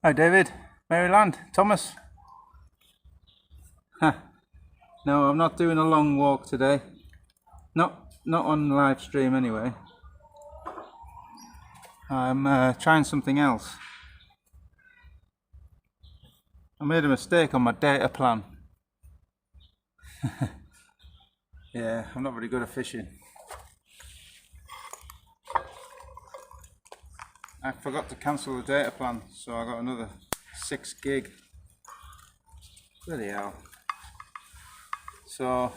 Hi David, Maryland, Thomas. No, I'm not doing a long walk today. Not on live stream anyway. I'm trying something else. I made a mistake on my data plan. Yeah, I'm not very good at fishing. I forgot to cancel the data plan, so I got another 6 gig. Bloody hell. So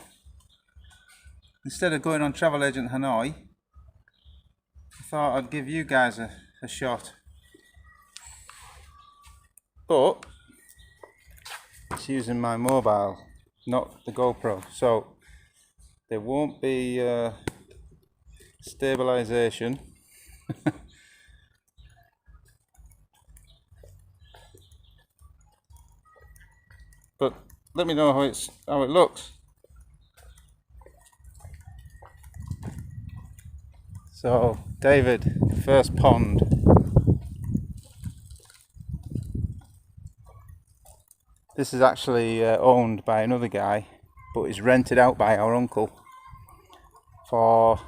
instead of going on Travel Agent Hanoi, I thought I'd give you guys a shot. But it's using my mobile, not the GoPro, so there won't be stabilization. But let me know how it looks. So David, first pond. This is actually owned by another guy, but is rented out by our uncle for,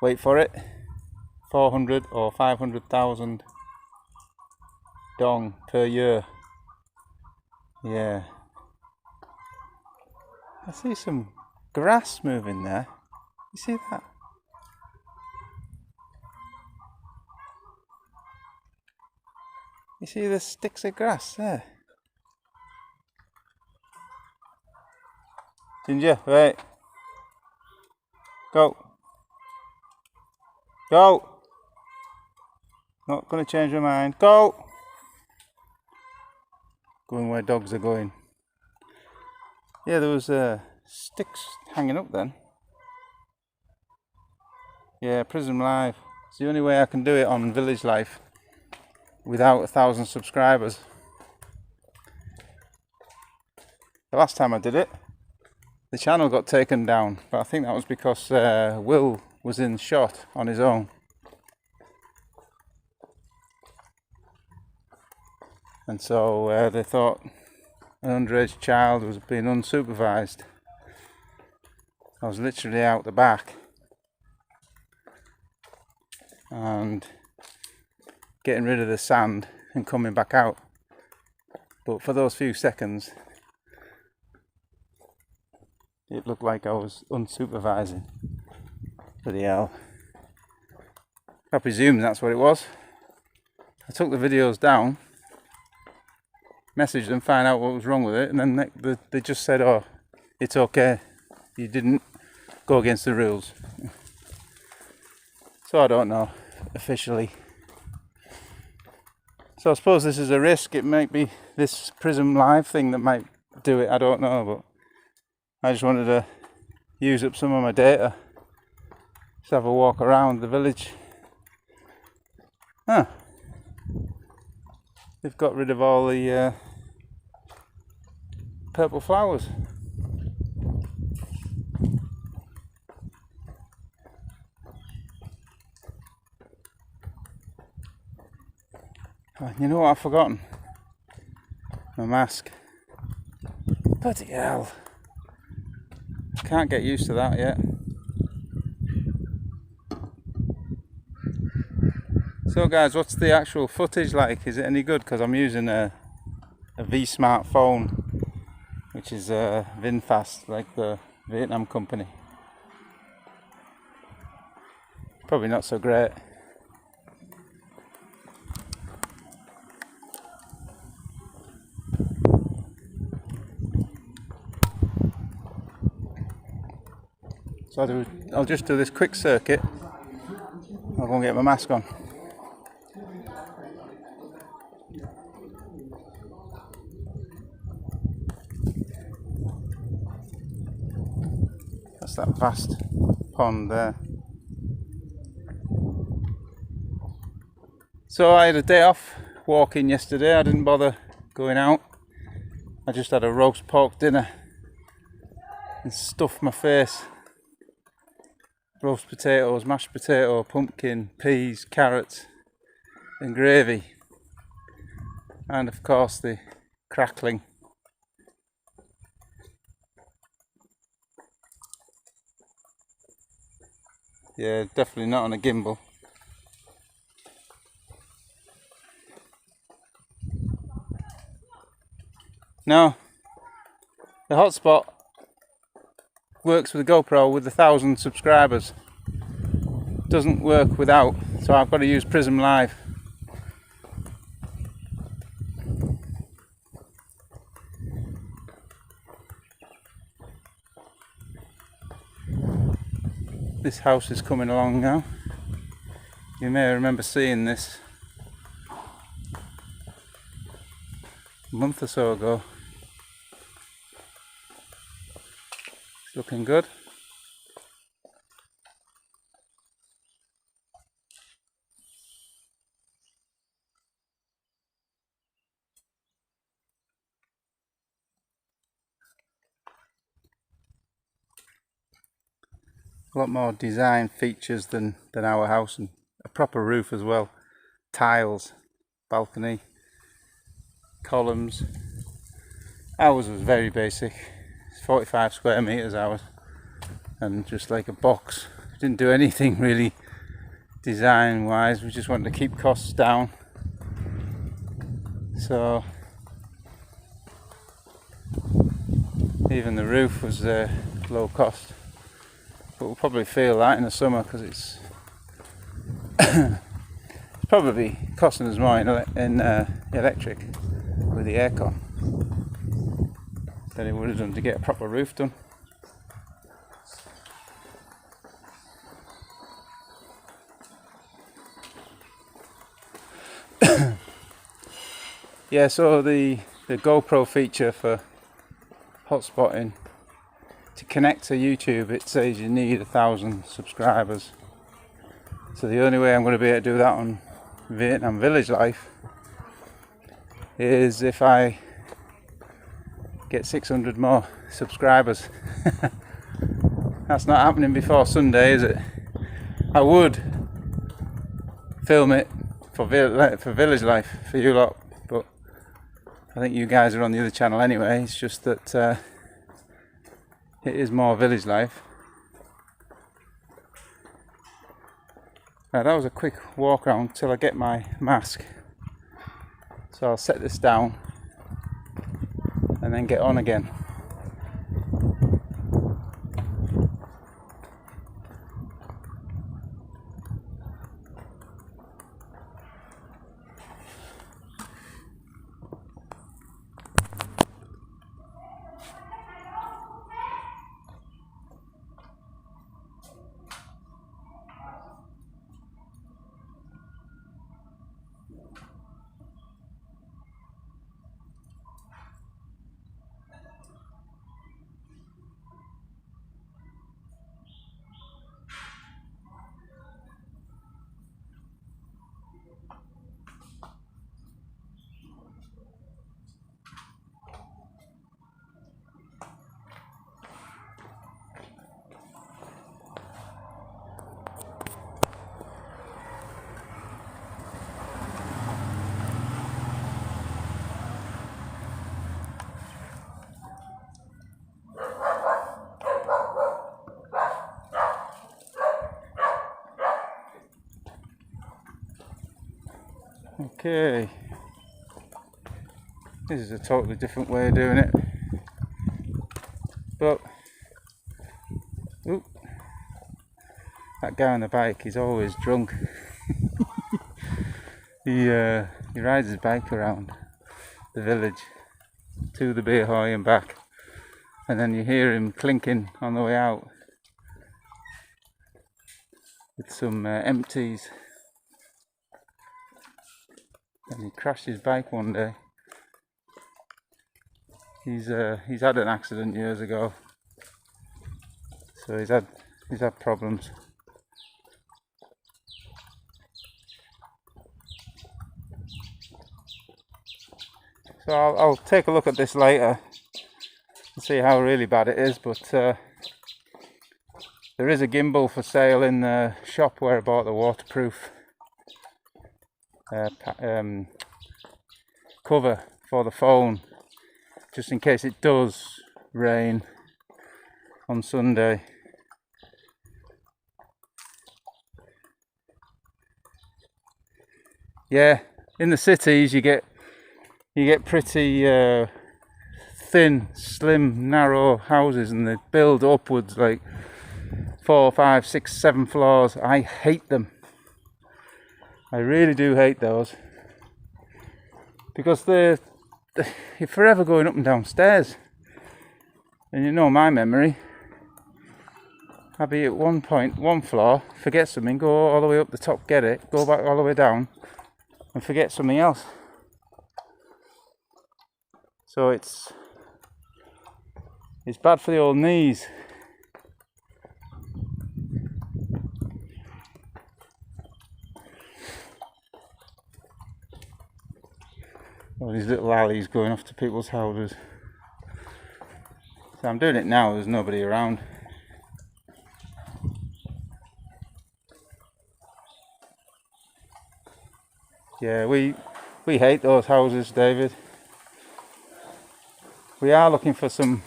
wait for it, 400 or 500,000 dong per year. Yeah. I see some grass moving there. You see that? You see the sticks of grass there? Ginger, right. Go. Go. Not gonna change my mind. Go. Going where dogs are going. Yeah, there was sticks hanging up then. Yeah, Prism Live. It's the only way I can do it on Village Life without 1,000 subscribers. The last time I did it, the channel got taken down, but I think that was because Will was in shot on his own. And so they thought an underage child was being unsupervised. I was literally out the back and getting rid of the sand and coming back out. But for those few seconds, it looked like I was unsupervising. Bloody hell. I presume that's what it was. I took the videos down, messaged them, find out what was wrong with it, and then they just said, oh, it's okay, you didn't go against the rules. So I don't know, officially. So I suppose this is a risk. It might be this Prism Live thing that might do it, I don't know, but I just wanted to use up some of my data. Just have a walk around the village. Huh. They've got rid of all the purple flowers. Oh, you know what I've forgotten? My mask. Bloody hell. Can't get used to that yet. So guys, what's the actual footage like? Is it any good? Because I'm using a V-Smart phone, which is VinFast, like the Vietnam company. Probably not so great. So I'll just do this quick circuit. I'll go and get my mask on. That's that vast pond there. So I had a day off walking yesterday. I didn't bother going out. I just had a roast pork dinner and stuffed my face. Roast potatoes, mashed potato, pumpkin, peas, carrots and gravy. and of course the crackling. Yeah, definitely not on a gimbal. No, the hotspot works with the GoPro with 1,000 subscribers. Doesn't work without, so I've got to use Prism Live. This house is coming along now. You may remember seeing this a month or so ago. It's looking good. A lot more design features than our house, and a proper roof as well. Tiles, balcony, columns. Ours was very basic. It's 45 square meters ours, and just like a box. Didn't do anything really design wise. We just wanted to keep costs down. So even the roof was low cost. But we'll probably feel that in the summer because it's probably costing us more in electric with the aircon than it would have done to get a proper roof done. Yeah, so the GoPro feature for hotspotting, to connect to YouTube, it says you need 1,000 subscribers. So the only way I'm going to be able to do that on Vietnam Village Life is if I get 600 more subscribers. That's not happening before Sunday, is it? I would film it for Village Life for you lot, but I think you guys are on the other channel anyway. It's just that it is more Village Life. Right, that was a quick walk around till I get my mask. So I'll set this down and then get on again. Okay, this is a totally different way of doing it, but that guy on the bike, he's always drunk. He rides his bike around the village to the beer hoy and back, and then you hear him clinking on the way out with some empties. And he crashed his bike one day. He's had an accident years ago, so he's had problems. So I'll take a look at this later and see how really bad it is. But there is a gimbal for sale in the shop where I bought the waterproof cover for the phone, just in case it does rain on Sunday. Yeah, in the cities you get pretty thin, slim, narrow houses, and they build upwards like 4, 5, 6, 7 floors. I hate them. I really do hate those, because you're forever going up and down stairs. And you know my memory, I'll be at one point, one floor, forget something, go all the way up the top, get it, go back all the way down and forget something else. So it's bad for the old knees. All these little alleys going off to people's houses. So I'm doing it now, there's nobody around. Yeah, we hate those houses, David. We are looking for some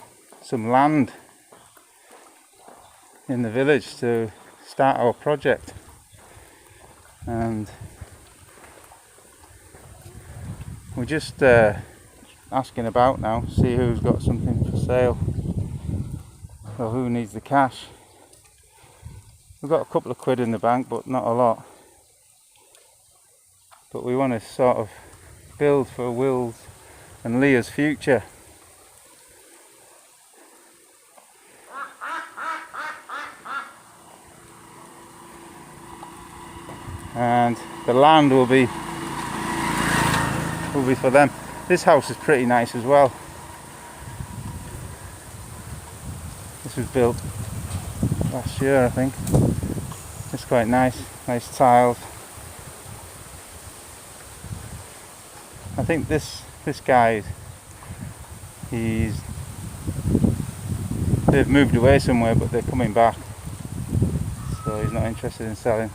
land in the village to start our project, and we're just asking about now, see who's got something for sale or who needs the cash. We've got a couple of quid in the bank, but not a lot. But we want to sort of build for Will's and Leah's future. And the land will be for them. This house is pretty nice as well. This was built last year, I think. It's quite nice tiles. I think this guy, they've moved away somewhere, but they're coming back, so he's not interested in selling.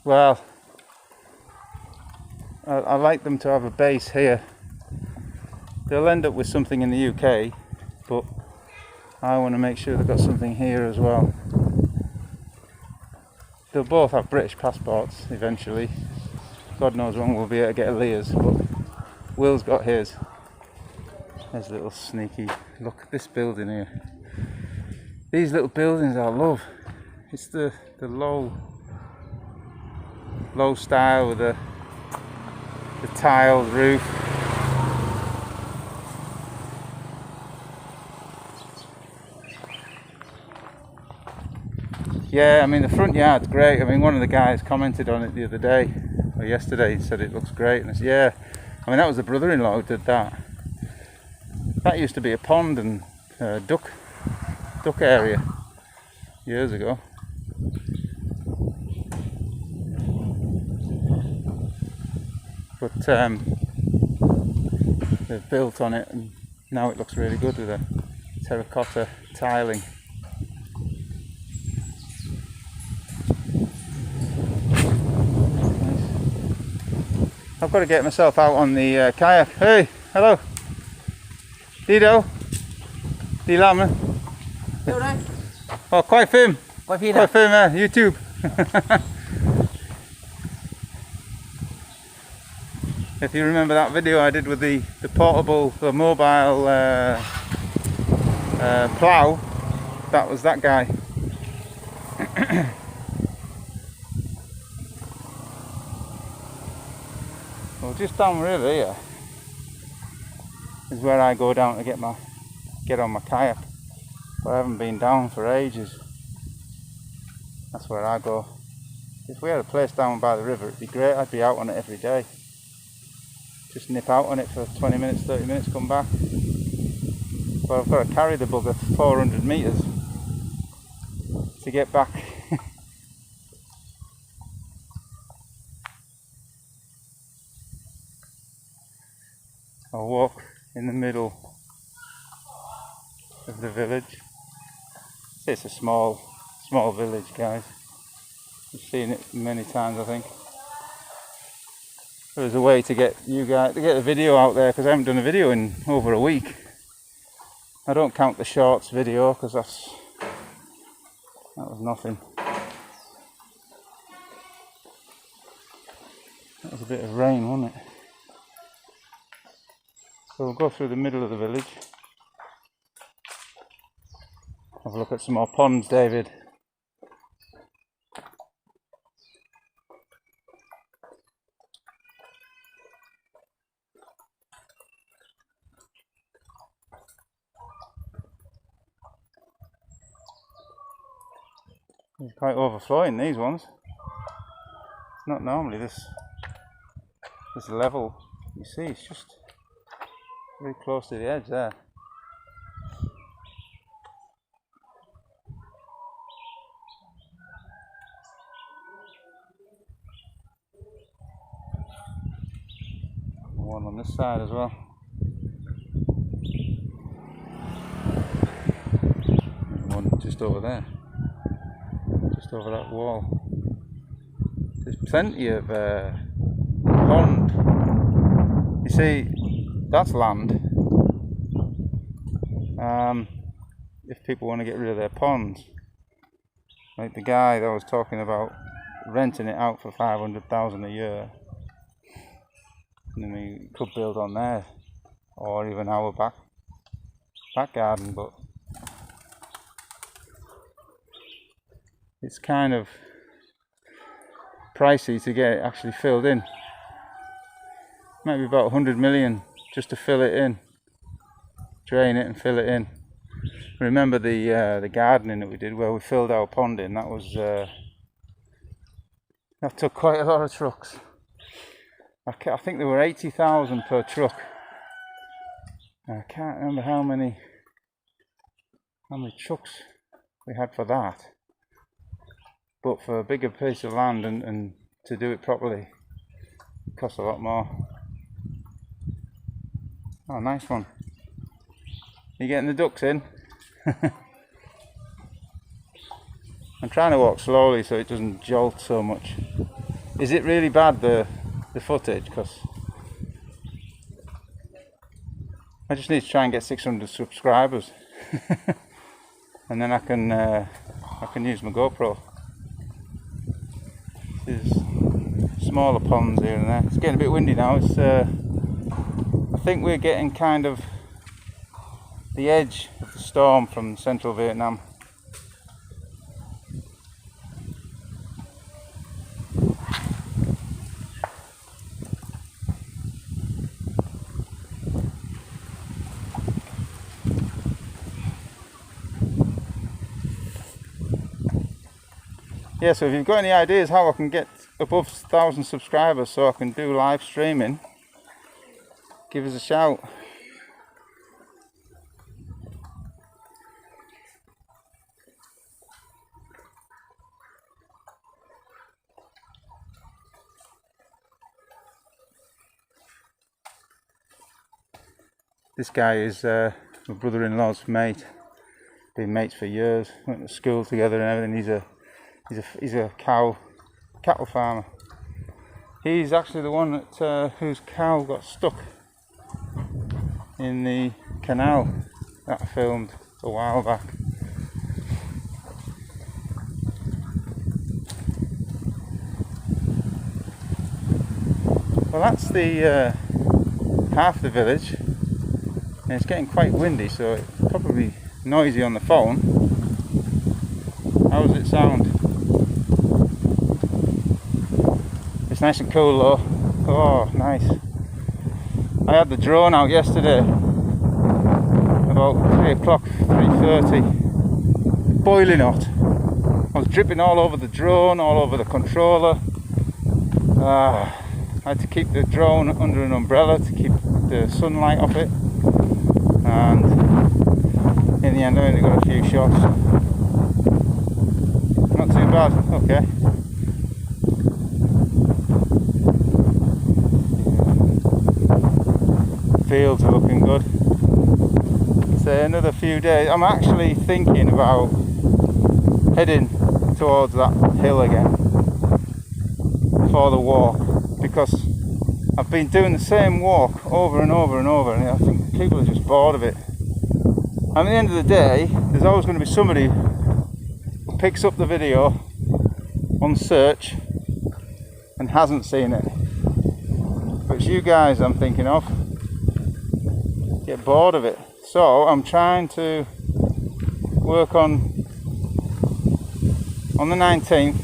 Well, I like them to have a base here. They'll end up with something in the UK, but I want to make sure they've got something here as well. They'll both have British passports eventually. God knows when we'll be able to get Leah's, but Will's got his. There's a little sneaky look at this building here. These little buildings I love. It's the low style with the tiled roof. Yeah, I mean the front yard's great. I mean one of the guys commented on it the other day or yesterday and said it looks great, and I said yeah. I mean that was the brother-in-law who did that. That used to be a pond and duck area years ago. But they've built on it and now it looks really good with the terracotta tiling. I've got to get myself out on the kayak. Hey, hello. Dido. Đi làm nữa. Đâu đây? Quay phim. Quay phim Quay à? phim YouTube. If you remember that video I did with the portable, the mobile plough, that was that guy. Well, just down really here is where I go down to get on my kayak. But I haven't been down for ages. That's where I go. If we had a place down by the river, it'd be great. I'd be out on it every day. Just nip out on it for 20 minutes, 30 minutes, come back. But I've got to carry the bugger 400 metres to get back. I'll walk in the middle of the village. It's a small village, guys. You've seen it many times, I think. There's a way to get you guys to get a video out there, because I haven't done a video in over a week. I don't count the shorts video because that was nothing. That was a bit of rain, wasn't it? So we'll go through the middle of the village. Have a look at some more ponds, David. It's quite overflowing, these ones. It's not normally this level. You see, it's just very close to the edge there. One on this side as well. One just over there, just over that wall. There's plenty of pond. You see, that's land. If people want to get rid of their ponds, like the guy that I was talking about renting it out for 500,000 a year. And we could build on there, or even our back garden, but it's kind of pricey to get it actually filled in. Maybe about 100 million just to fill it in, drain it and fill it in. Remember the gardening that we did where we filled our pond in? That was that took quite a lot of trucks. I think there were 80,000 per truck. I can't remember how many trucks we had for that. But for a bigger piece of land and to do it properly, it costs a lot more. Oh, nice one. You getting the ducks in? I'm trying to walk slowly so it doesn't jolt so much. Is it really bad, the footage? Because I just need to try and get 600 subscribers and then I can use my GoPro. There's smaller ponds here and there. It's getting a bit windy now. It's I think we're getting kind of the edge of the storm from central Vietnam. Yeah, so if you've got any ideas how I can get above 1,000 subscribers so I can do live streaming, give us a shout. This guy is my brother-in-law's mate. Been mates for years. Went to school together and everything. He's a cattle farmer. He's actually the one that whose cow got stuck in the canal that I filmed a while back. Well, that's the half the village, and it's getting quite windy, so it's probably noisy on the phone. How does it sound? It's nice and cool though. Oh, nice. I had the drone out yesterday about 3 o'clock, 3:30. Boiling hot. I was dripping all over the drone, all over the controller. I had to keep the drone under an umbrella to keep the sunlight off it, and in the end I only got a few shots. Not too bad, okay. Fields are looking good. So another few days. I'm actually thinking about heading towards that hill again. for the walk, because I've been doing the same walk over and over and over, and I think people are just bored of it. And at the end of the day, there's always going to be somebody who picks up the video on search and hasn't seen it. But it's you guys I'm thinking of. Get bored of it. So I'm trying to work on the 19th,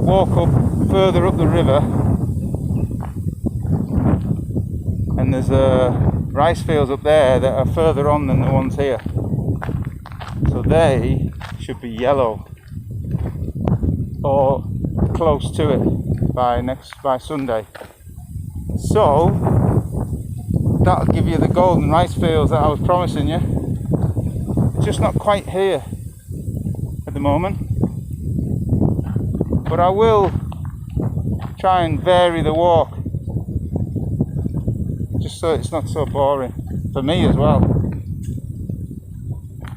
walk up further up the river, and there's rice fields up there that are further on than the ones here, so they should be yellow or close to it by Sunday. So that'll give you the golden rice fields that I was promising you. It's just not quite here at the moment, but I will try and vary the walk just so it's not so boring for me as well.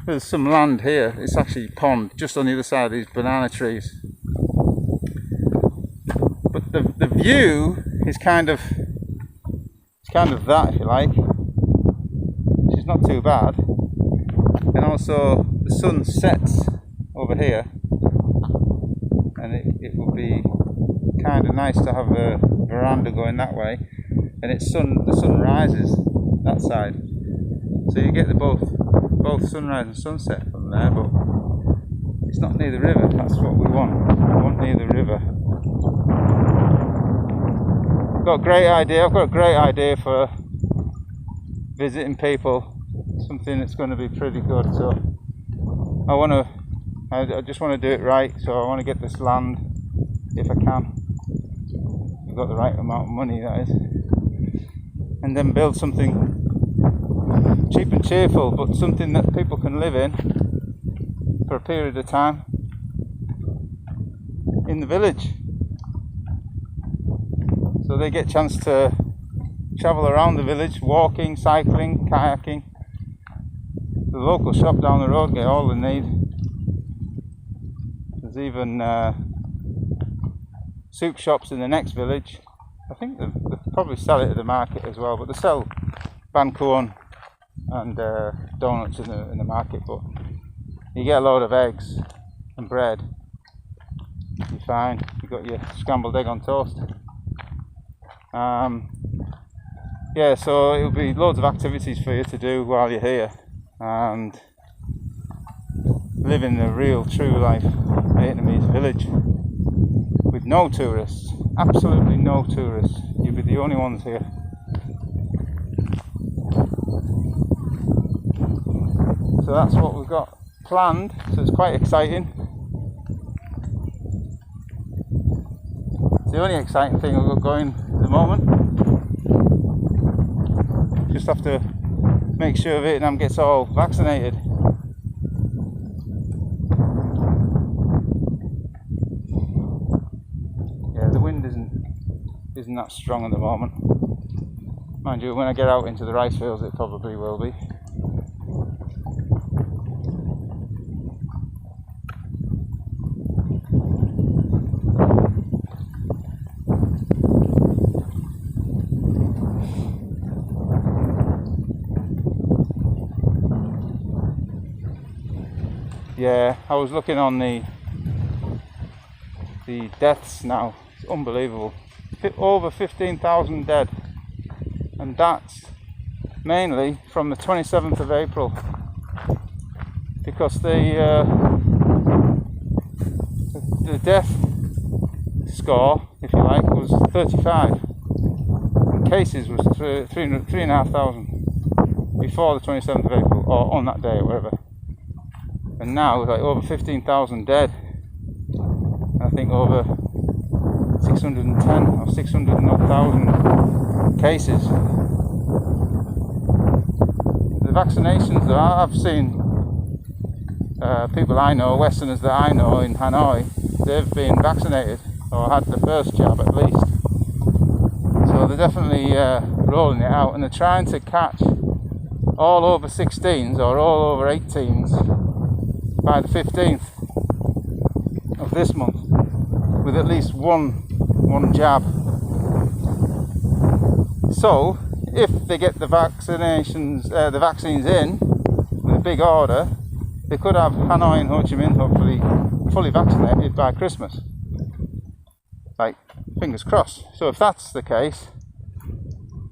There's some land here, it's actually a pond just on the other side of these banana trees, but the view is kind of that, if you like, which is not too bad. And also the sun sets over here, and it will be kind of nice to have a veranda going that way, and the sun rises that side, so you get both sunrise and sunset from there. But it's not near the river. That's what we want. We want near the river. I've got a great idea for visiting people, something that's going to be pretty good. So I just want to do it right. So I want to get this land if I can. I've got the right amount of money, that is, and then build something cheap and cheerful, but something that people can live in for a period of time in the village. So they get a chance to travel around the village, walking, cycling, kayaking. The local shop down the road get all they need. There's even soup shops in the next village. I think they probably sell it at the market as well, but they sell bancorn and donuts in the market. But you get a load of eggs and bread, you're fine. You've got your scrambled egg on toast. Yeah, so it'll be loads of activities for you to do while you're here, and living the real true life Vietnamese village with no tourists, absolutely no tourists. You'll be the only ones here. So that's what we've got planned, so it's quite exciting. It's the only exciting thing we've got going at the moment. Just have to make sure Vietnam gets all vaccinated. Yeah, the wind isn't that strong at the moment. Mind you, when I get out into the rice fields it probably will be. Yeah, I was looking on the deaths now. It's unbelievable. Over 15,000 dead, and that's mainly from the 27th of April, because the death score, if you like, was 35, and cases was 3,500 before the 27th of April, or on that day or whatever. And now it's like over 15,000 dead. I think over 610 or 600,000 cases. The vaccinations that I've seen, people I know, Westerners that I know in Hanoi, they've been vaccinated or had the first jab at least. So they're definitely rolling it out, and they're trying to catch all over 16s or all over 18s by the 15th of this month, with at least one one jab. So if they get the vaccines in with a big order, they could have Hanoi and Ho Chi Minh hopefully fully vaccinated by Christmas. Like, fingers crossed. So if that's the case,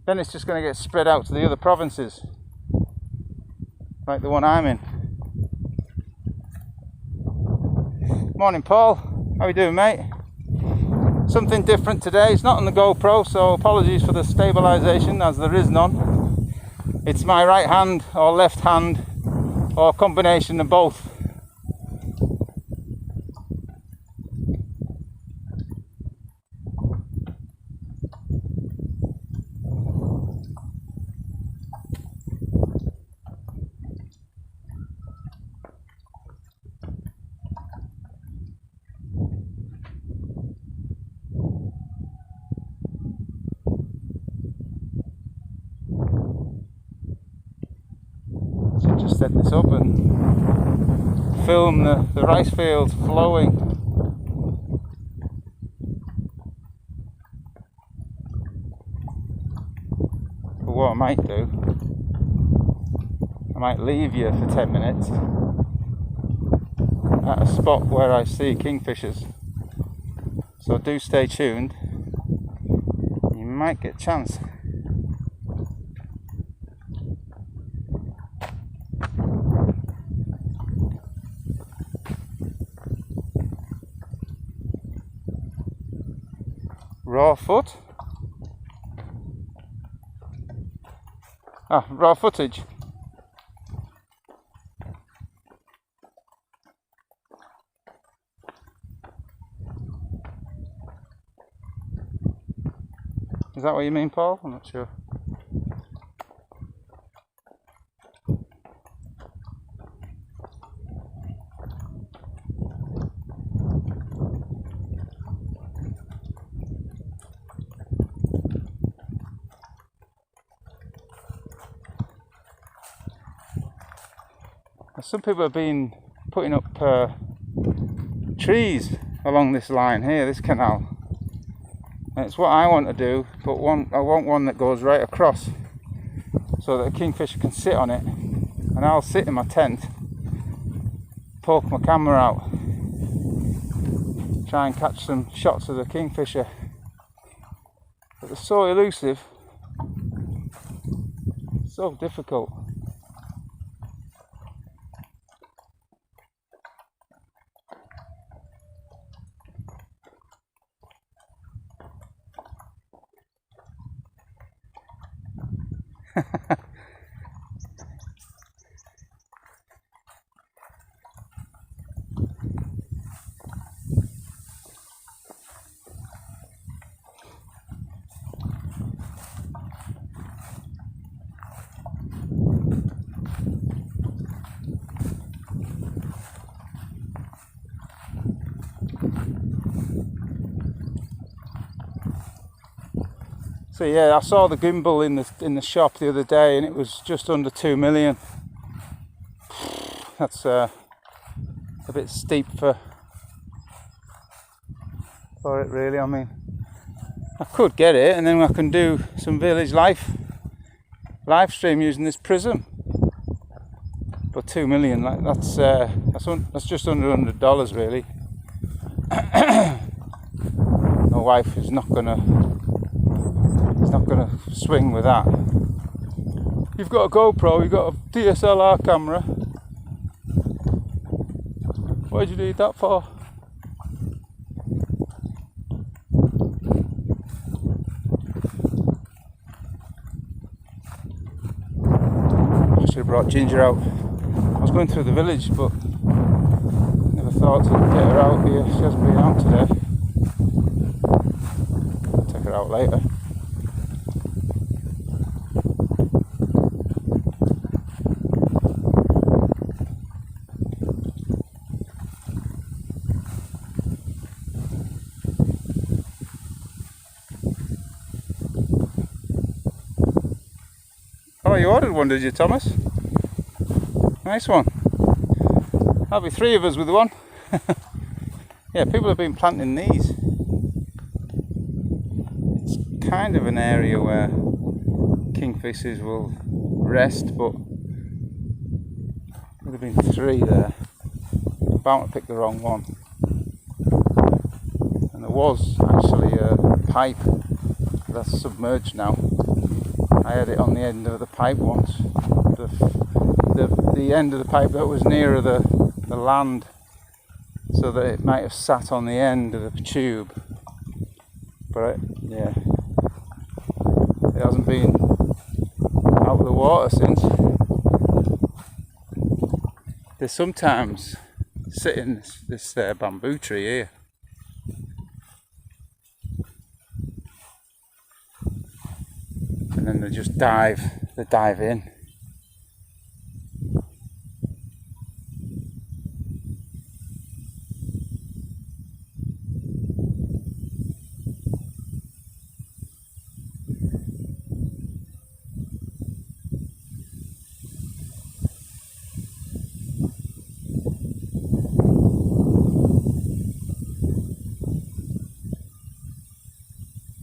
then it's just going to get spread out to the other provinces, like the one I'm in. Morning, Paul. How you doing, mate? Something different today. It's not on the GoPro, so apologies for the stabilisation, as there is none. It's my right hand or left hand or a combination of both. Just set this up and film the rice fields flowing. But what I might do, I might leave you for 10 minutes at a spot where I see kingfishers. So do stay tuned. You might get a chance. Raw foot. Raw footage. Is that what you mean, Paul? I'm not sure. Some people have been putting up trees along this line here, this canal. And it's what I want to do, but I want one that goes right across so that a kingfisher can sit on it, and I'll sit in my tent, poke my camera out, try and catch some shots of the kingfisher. But they're so elusive, so difficult. So yeah, I saw the gimbal in the shop the other day, and it was just under 2 million. That's a bit steep for it, really. I mean, I could get it, and then I can do some village live stream using this prism. But 2 million, like that's just under $100, really. My wife is not gonna swing with that. You've got a GoPro, you've got a DSLR camera. Why'd you need that for? I should have brought Ginger out. I was going through the village, but never thought to get her out here. She hasn't been out today. I'll take her out later. Oh, you ordered one, did you, Thomas? Nice one. That'll be 3 of us with one. Yeah, people have been planting these. kind of an area where kingfishers will rest, but there would have been 3 there. I'm bound to pick the wrong one. And there was actually a pipe that's submerged now. I had it on the end of the pipe once. The end of the pipe that was nearer the land, so that it might have sat on the end of the tube. But yeah, it hasn't been out of the water since. They sometimes sit in this bamboo tree here. And then they just dive in.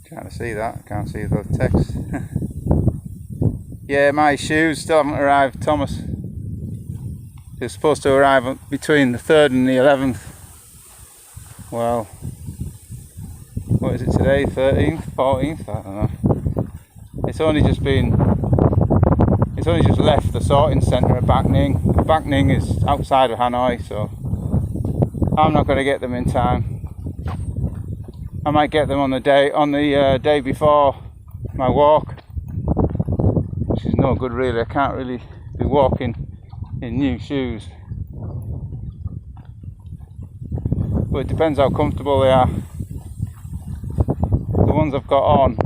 Can't see that, can't see the text. Yeah, my shoes still haven't arrived, Thomas. They're supposed to arrive between the 3rd and the 11th. Well, what is it today? 13th, 14th? I don't know. It's only just left the sorting centre at Bac Ninh. Bac Ninh is outside of Hanoi, so I'm not going to get them in time. I might get them on the day before my walk, which is no good really. I can't really be walking in new shoes, but it depends how comfortable they are. The ones I've got on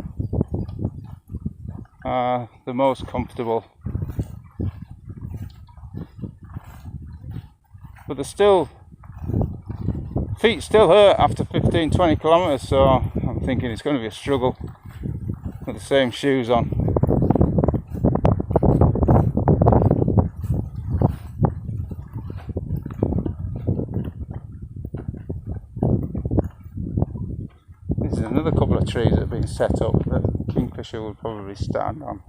are the most comfortable, but they're still, feet still hurt after 15-20 kilometres, so I'm thinking it's going to be a struggle with the same shoes on. There's another couple of trees that have been set up that kingfisher will probably stand on.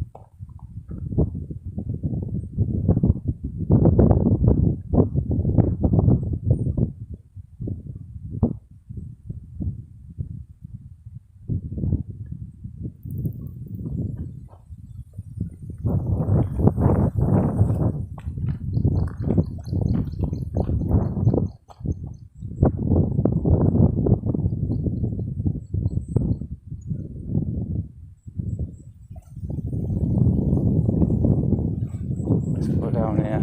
Down here.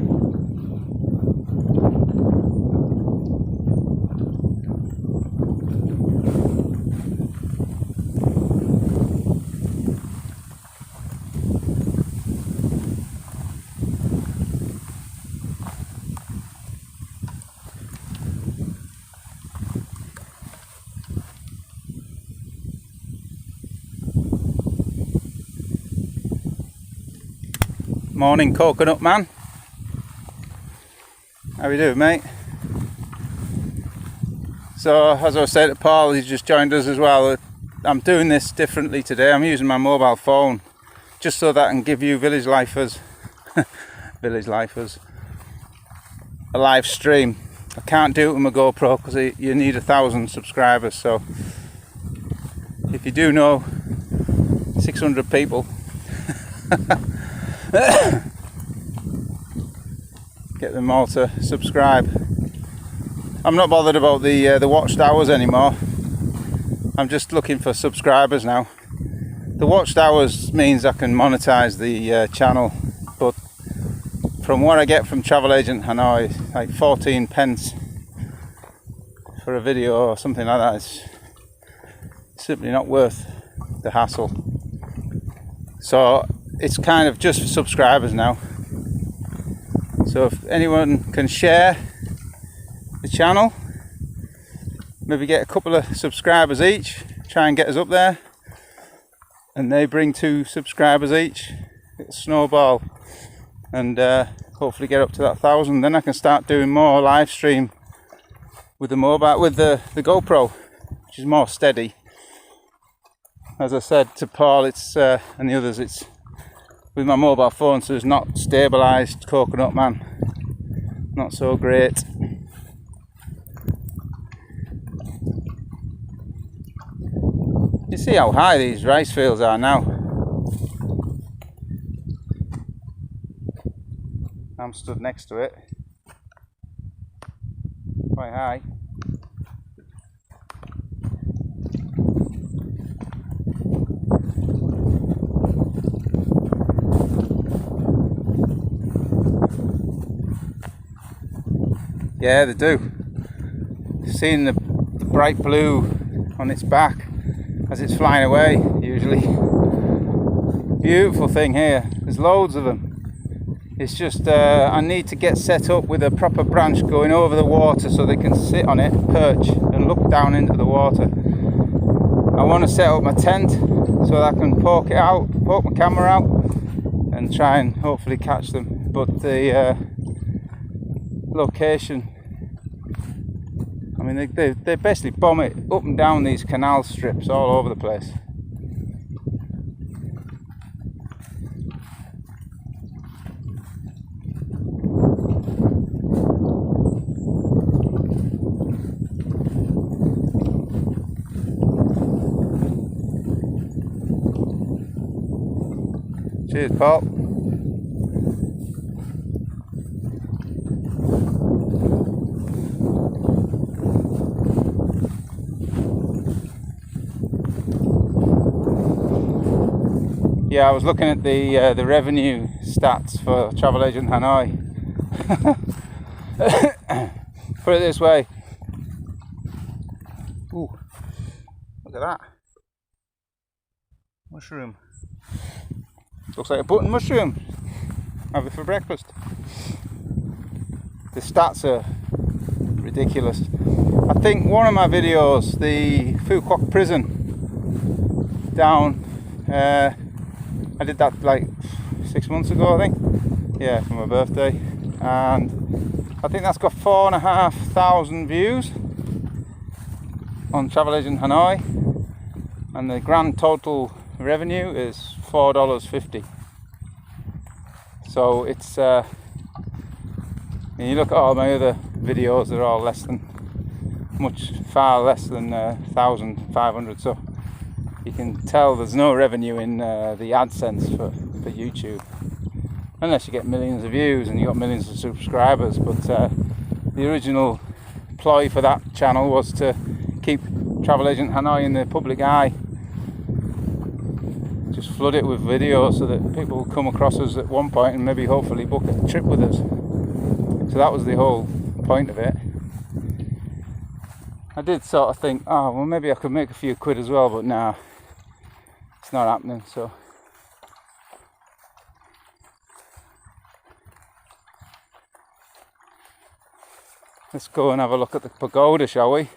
Morning, Coconut Man. How we doing, mate? So, as I said to Paul, he's just joined us as well. I'm doing this differently today. I'm using my mobile phone just so that I can give you village lifers a live stream. I can't do it with my GoPro because you need 1,000 subscribers. So, if you do know 600 people, get them all to subscribe. I'm not bothered about the watched hours anymore. I'm just looking for subscribers now. The watched hours means I can monetize the channel, but from what I get from Travel Agent Hanoi, like 14 pence for a video or something like that, is simply not worth the hassle. So it's kind of just for subscribers now. So if anyone can share the channel, maybe get a couple of subscribers each, try and get us up there, and they bring 2 subscribers each, it'll snowball, and hopefully get up to that 1,000. Then I can start doing more live stream with the mobile, with the GoPro, which is more steady. as I said to Paul, it's and the others, it's with my mobile phone, so it's not stabilised. Coconut Man, not so great. You see how high these rice fields are now. I'm stood next to it, quite high. Yeah, they do. Seeing the bright blue on its back as it's flying away, usually. Beautiful thing here. There's loads of them. It's just I need to get set up with a proper branch going over the water so they can sit on it, perch, and look down into the water. I want to set up my tent so that I can poke my camera out, and try and hopefully catch them. But the location, I mean, they basically bomb it up and down these canal strips all over the place. Cheers, Paul. Yeah, I was looking at the revenue stats for Travel Agent Hanoi. Put it this way. Ooh, look at that mushroom. Looks like a button mushroom. Have it for breakfast. The stats are ridiculous. I think one of my videos, the Phu Quoc prison down, I did that like 6 months ago, I think. Yeah, for my birthday, and I think that's got 4,500 views on Travel Agent Hanoi, and the grand total revenue is $4.50. So it's and you look at all my other videos, they're all far less than 1,500. So you can tell there's no revenue in the AdSense for YouTube, unless you get millions of views and you got millions of subscribers. But the original ploy for that channel was to keep Travel Agent Hanoi in the public eye. Just flood it with videos so that people will come across us at one point and maybe hopefully book a trip with us. So that was the whole point of it. I did sort of think, oh well, maybe I could make a few quid as well, but nah, it's not happening. So let's go and have a look at the pagoda, shall we?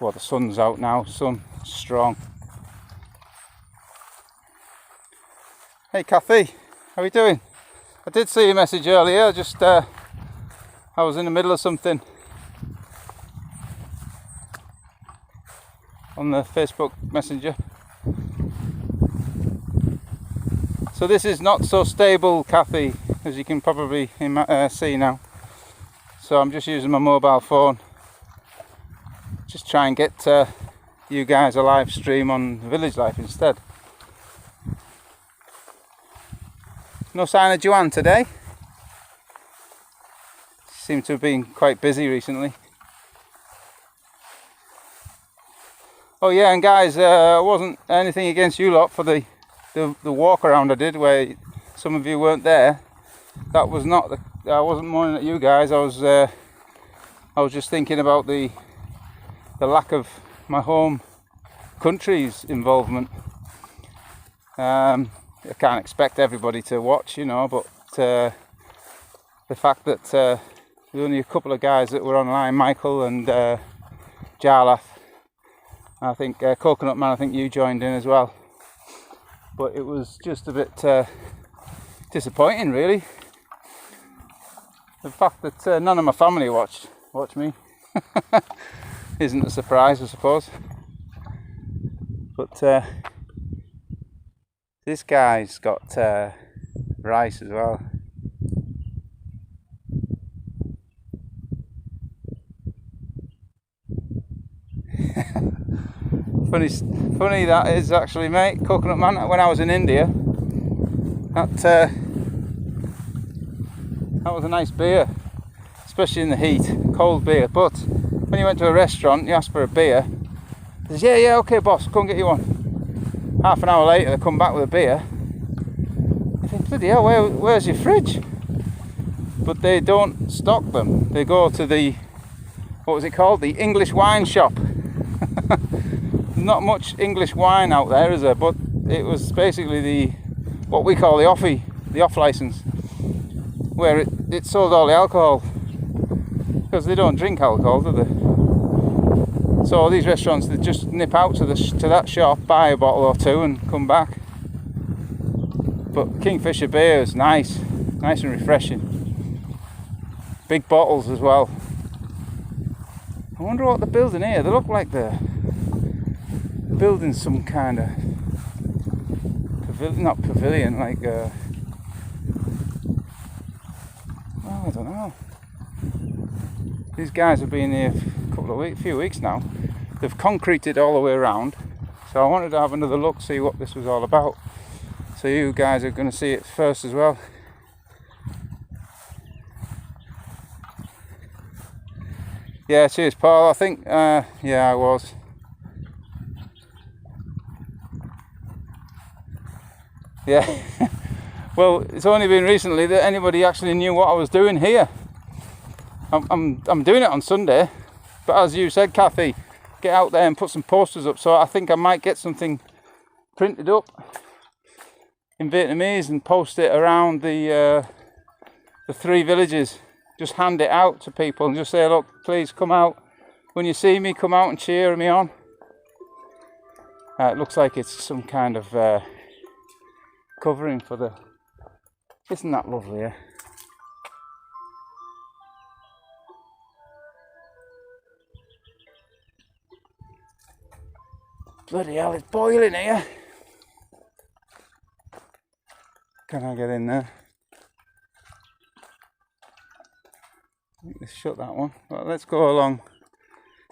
Well, the sun's out now, sun strong. Hey Kathy, how are you doing? I did see your message earlier, just I was in the middle of something on the Facebook Messenger. So this is not so stable, Kathy, as you can probably see now. So I'm just using my mobile phone. Just try and get you guys a live stream on Village Life instead. No sign of Joanne today. Seem to have been quite busy recently. Oh yeah, and guys, wasn't anything against you lot for the walk around I did where some of you weren't there. That was not I wasn't moaning at you guys. I was just thinking about the lack of my home country's involvement. I can't expect everybody to watch, you know, but the fact that there were only a couple of guys that were online, Michael and Jarlath, I think Coconut Man, I think you joined in as well, but it was just a bit disappointing, really. The fact that none of my family watch me isn't a surprise, I suppose. But this guy's got rice as well. Funny that is actually, mate. Coconut Man. When I was in India, that was a nice beer, especially in the heat, cold beer. But when you went to a restaurant, you asked for a beer. They said, yeah, okay, boss, go and get you one. Half an hour later, they come back with a beer. I think, bloody hell, where's your fridge? But they don't stock them. They go to the, what was it called? The English wine shop. Not much English wine out there, is there? But it was basically what we call the off license, where it sold all the alcohol, because they don't drink alcohol, do they? So these restaurants, they just nip out to that shop, buy a bottle or two, and come back. But Kingfisher beer is nice and refreshing. Big bottles as well. I wonder what they're building here. They look like they're building some kind of pavilion, not pavilion, like well, I don't know. These guys have been here for a few weeks now. They've concreted all the way around, so I wanted to have another look, see what this was all about. So you guys are going to see it first as well. Yeah, cheers, Paul. I think yeah, I was. Yeah, well, it's only been recently that anybody actually knew what I was doing here. I'm doing it on Sunday, but as you said, Kathy, get out there and put some posters up. So I think I might get something printed up in Vietnamese and post it around the 3 villages. Just hand it out to people and just say, look, please come out. When you see me, come out and cheer me on. It looks like it's some kind of covering for the... Isn't that lovely, eh? Bloody hell, it's boiling here. Can I get in there? I think they shut that one. Well, let's go along.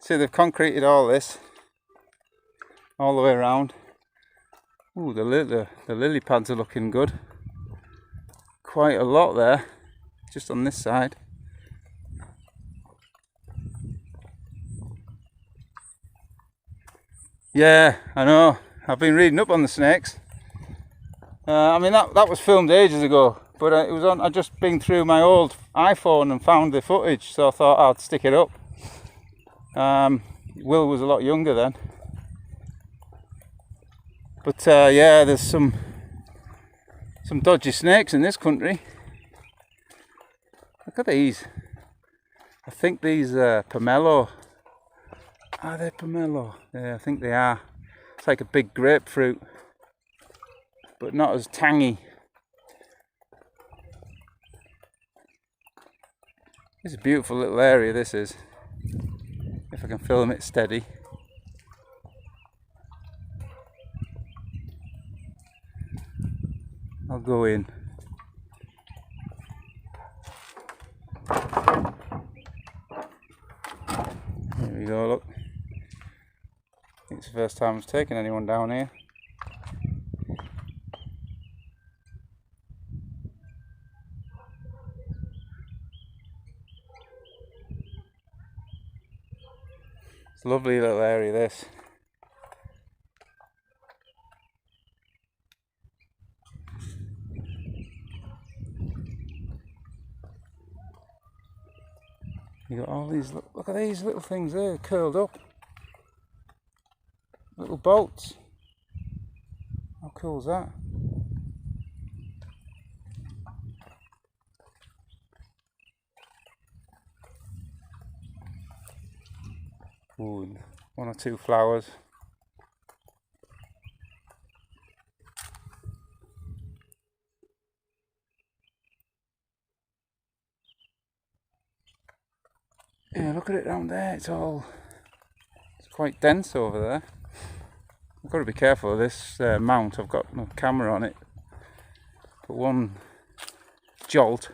See, they've concreted all this all the way around. Ooh, the lily pads are looking good. Quite a lot there, just on this side. Yeah, I know. I've been reading up on the snakes. I mean, that was filmed ages ago, but it was on. I'd just been through my old iPhone and found the footage, so I thought I'd stick it up. Will was a lot younger then. But yeah, there's some dodgy snakes in this country. Look at these. I think these are pomelo. Are they pomelo? Yeah, I think they are. It's like a big grapefruit, but not as tangy. It's a beautiful little area, this is. If I can film it steady. I'll go in. There we go, look. I think it's the first time I've taken anyone down here. It's a lovely little area, this. You got all these, look at these little things there, curled up. Little boats. How cool is that? Ooh, 1 or 2 flowers. Yeah, look at it down there, it's quite dense over there. I've got to be careful of this mount. I've got no camera on it, but one jolt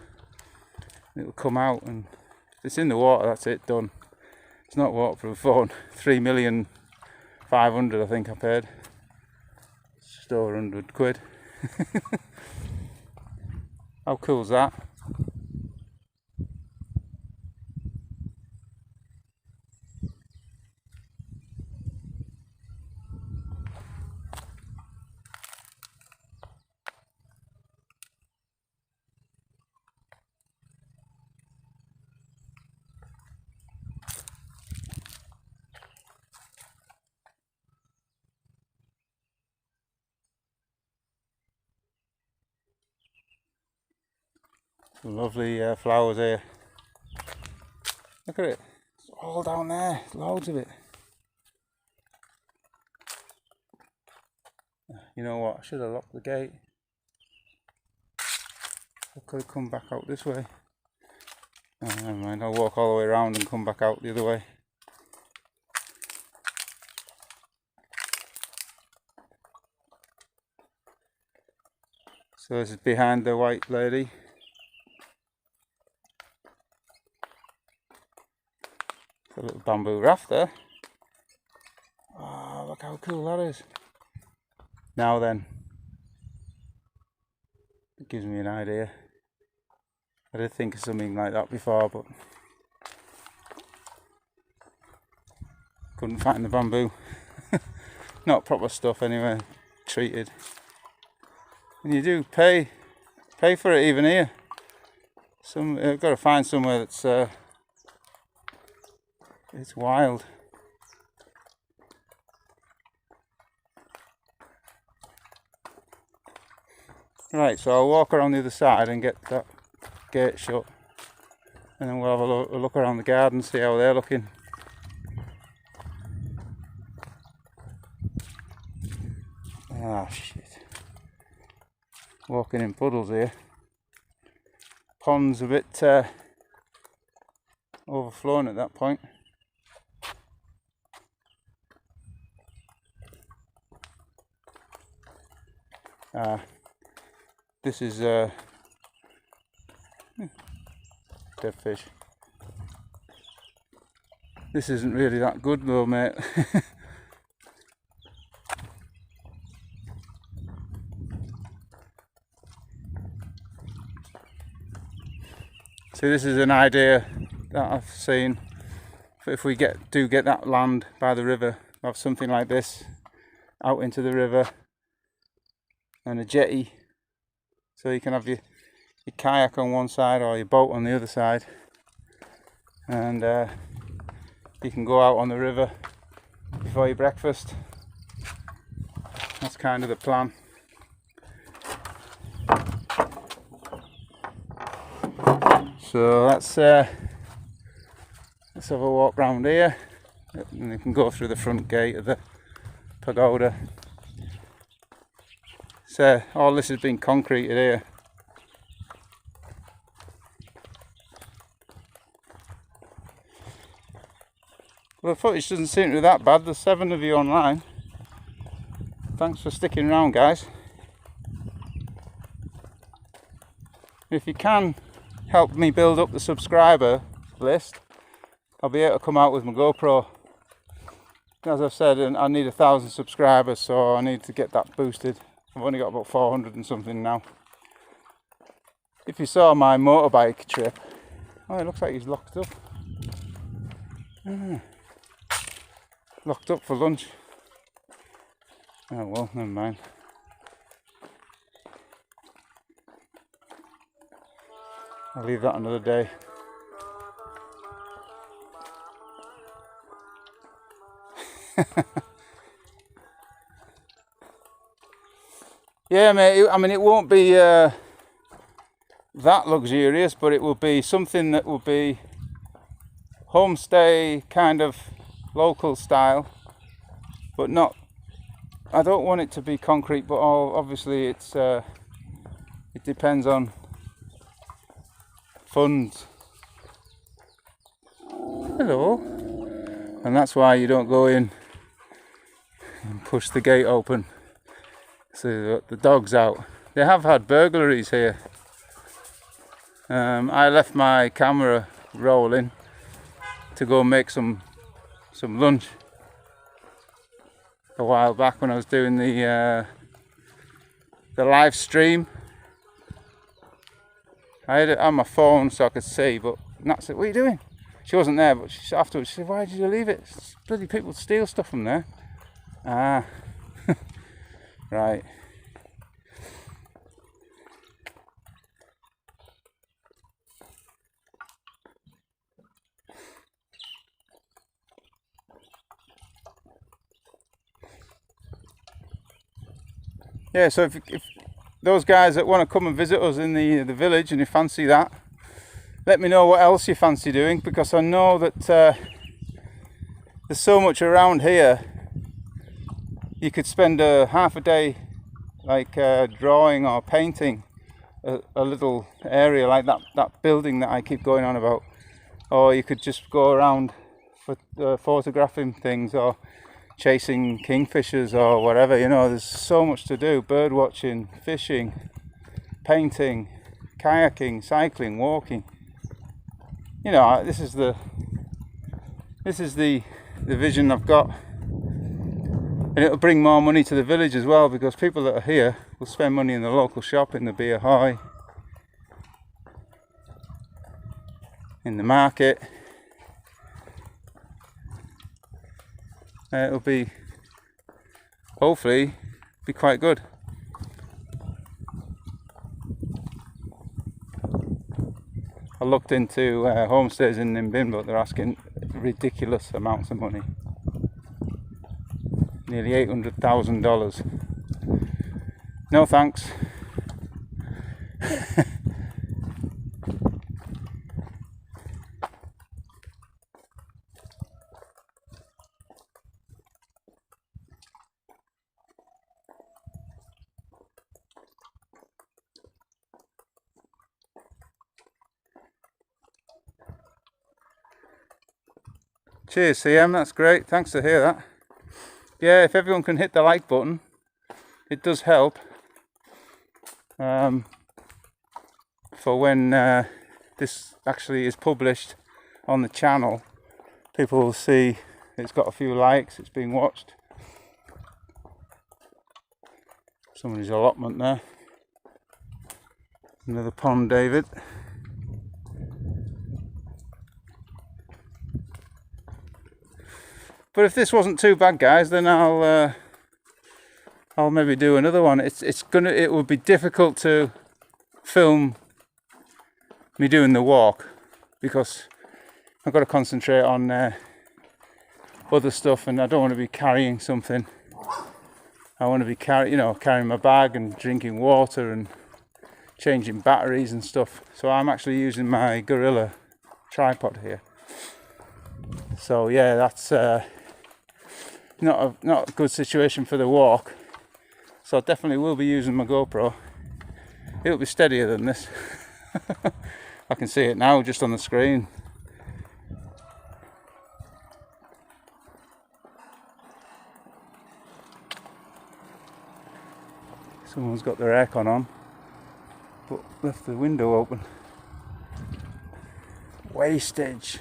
it'll come out, and if it's in the water, that's it, done. It's not waterproof phone. 3,500,000 I think I paid. Just over 100 quid. How cool's that? Lovely flowers here. Look at it. It's all down there. Loads of it. You know what? I should have locked the gate. I could have come back out this way. Oh, never mind. I'll walk all the way around and come back out the other way. So this is behind the white lady. A little bamboo raft there. Oh, look how cool that is. Now then, it gives me an idea. I did think of something like that before, but couldn't find the bamboo. Not proper stuff anyway, treated. And you do pay for it even here. I've got to find somewhere that's it's wild. Right, so I'll walk around the other side and get that gate shut, and then we'll have a look around the garden, see how they're looking. Ah, shit. Walking in puddles here. Pond's a bit overflowing at that point. This is dead fish. This isn't really that good though, mate. See, this is an idea that I've seen. If we do get that land by the river, have something like this out into the river and a jetty, so you can have your kayak on one side or your boat on the other side, and you can go out on the river before your breakfast. That's kind of the plan. So let's have a walk round here, and you can go through the front gate of the pagoda. So all this has been concreted here. Well, the footage doesn't seem to be that bad. There's 7 of you online. Thanks for sticking around, guys. If you can help me build up the subscriber list, I'll be able to come out with my GoPro. As I've said, I need 1,000 subscribers, so I need to get that boosted. I've only got about 400 and something now. If you saw my motorbike trip, oh, it looks like he's locked up. Locked up for lunch. Oh well, never mind. I'll leave that another day. Yeah, mate, I mean, it won't be that luxurious, but it will be something that will be homestay, kind of local style, but not, I don't want it to be concrete, but obviously it depends on funds. Hello. And that's why you don't go in and push the gate open so the dog's out. They have had burglaries here. I left my camera rolling to go make some lunch a while back when I was doing the live stream. I had it on my phone so I could see, but Nat said, "What are you doing?" She wasn't there, but afterwards she said, "Why did you leave it? Bloody people steal stuff from there." Ah, right. Yeah, so if those guys that want to come and visit us in the village and you fancy that, let me know what else you fancy doing, because I know that there's so much around here. You could spend half a day like drawing or painting a little area like that building that I keep going on about, or you could just go around photographing things or chasing kingfishers or whatever. You know, there's so much to do: bird watching, fishing, painting, kayaking, cycling, walking. You know, this is the vision I've got, and it'll bring more money to the village as well, because people that are here will spend money in the local shop, in the beer high, in the market. It'll be, hopefully, be quite good. I looked into homestays in Nimbin, but they're asking ridiculous amounts of money. Nearly $800,000. No thanks. Cheers, CM, that's great. Thanks to hear that. Yeah, if everyone can hit the like button, it does help. For when this actually is published on the channel, people will see it's got a few likes, it's being watched. Somebody's allotment there. Another pond, David. But if this wasn't too bad, guys, then I'll maybe do another one. It would be difficult to film me doing the walk, because I've got to concentrate on other stuff, and I don't want to be carrying something. I want to be carrying my bag and drinking water and changing batteries and stuff. So I'm actually using my Gorilla tripod here. So yeah, that's not a good situation for the walk. So I definitely will be using my GoPro. It'll be steadier than this. I can see it now just on the screen. Someone's got their aircon on, but left the window open. Wastage.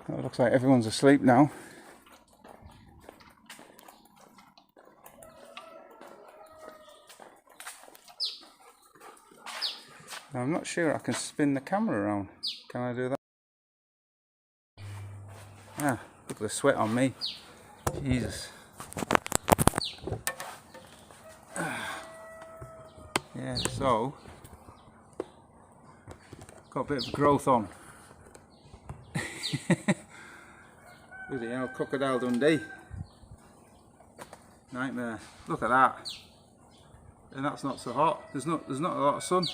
It looks like everyone's asleep now. I'm not sure I can spin the camera around. Can I do that? Ah, look at the sweat on me. Jesus. Yeah, so got a bit of growth on. Bloody hell, Crocodile Dundee. Nightmare. Look at that. And that's not so hot. There's not a lot of sun.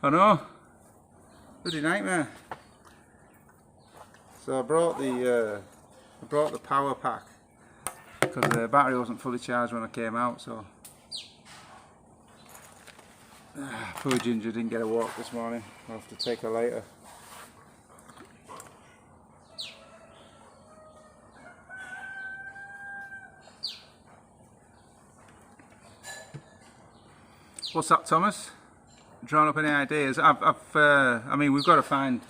I know. Bloody nightmare. So I brought the power pack because the battery wasn't fully charged when I came out. So poor Ginger didn't get a walk this morning. I'll have to take her later. What's that, Thomas? Drawn up any ideas? I mean, we've got to find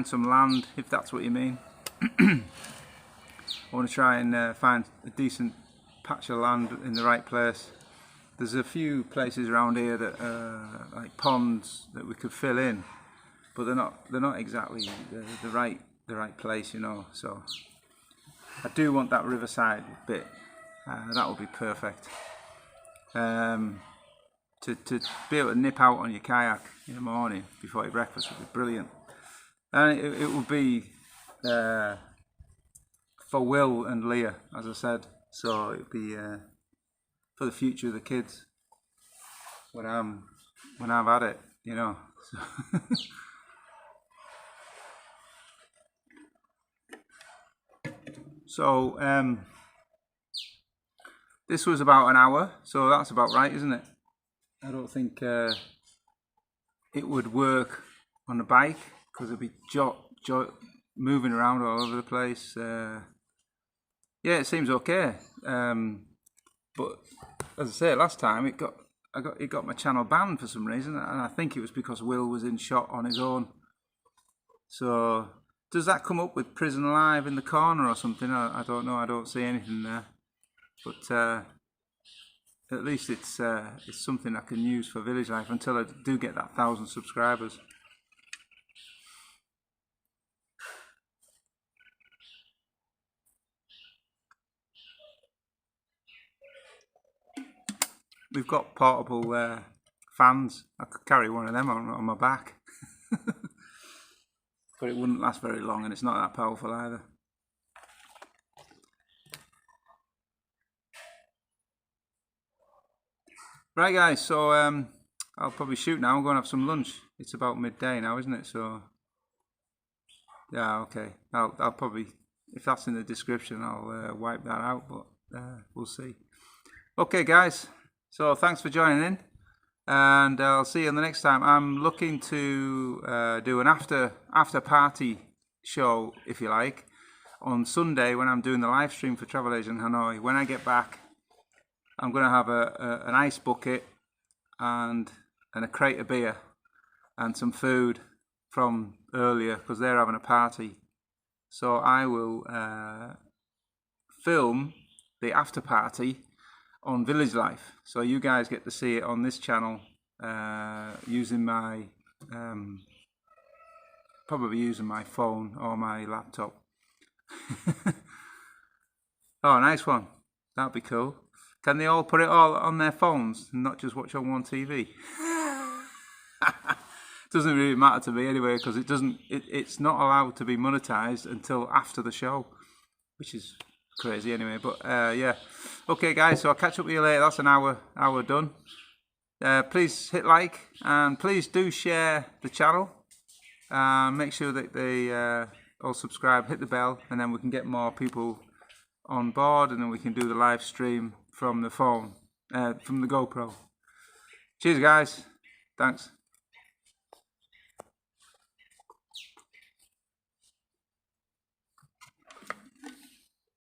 some land, if that's what you mean. I want to try and find a decent patch of land in the right place. There's a few places around here that are like ponds that we could fill in, but they're not exactly the right place, you know. So I do want that riverside bit. That would be perfect. To be able to nip out on your kayak in the morning before your breakfast would be brilliant. And it would be for Will and Leah, as I said. So it'd be for the future of the kids when I've had it, you know. So this was about an hour, so that's about right, isn't it? I don't think it would work on a bike because it'd be moving around all over the place. Yeah, it seems okay, but as I say, last time it got my channel banned for some reason, and I think it was because Will was in shot on his own. So does that come up with Prison Live in the corner or something? I don't know. I don't see anything there, but at least it's something I can use for Village Life until I do get that 1,000 subscribers. We've got portable fans. I could carry one of them on my back. But it wouldn't last very long, and it's not that powerful either. Right guys, so I'll probably shoot now. I'm going to have some lunch. It's about midday now, isn't it? So yeah, okay. I'll probably, if that's in the description, I'll wipe that out, but we'll see. Okay guys, so thanks for joining in, and I'll see you on the next time. I'm looking to do an after party show, if you like, on Sunday when I'm doing the live stream for Travel Agent Hanoi. When I get back, I'm going to have an ice bucket and a crate of beer and some food from earlier because they're having a party. So I will film the after party on Village Life, so you guys get to see it on this channel using my probably using my phone or my laptop. Oh, nice one. That'd be cool. Can they all put it all on their phones and not just watch on one TV? Doesn't really matter to me anyway, because it's not allowed to be monetized until after the show, which is crazy anyway. But yeah, okay guys, so I'll catch up with you later. That's an hour done. Please hit like, and please do share the channel. Make sure that they all subscribe, hit the bell, and then we can get more people on board, and then we can do the live stream from the phone, from the GoPro. Cheers guys, thanks.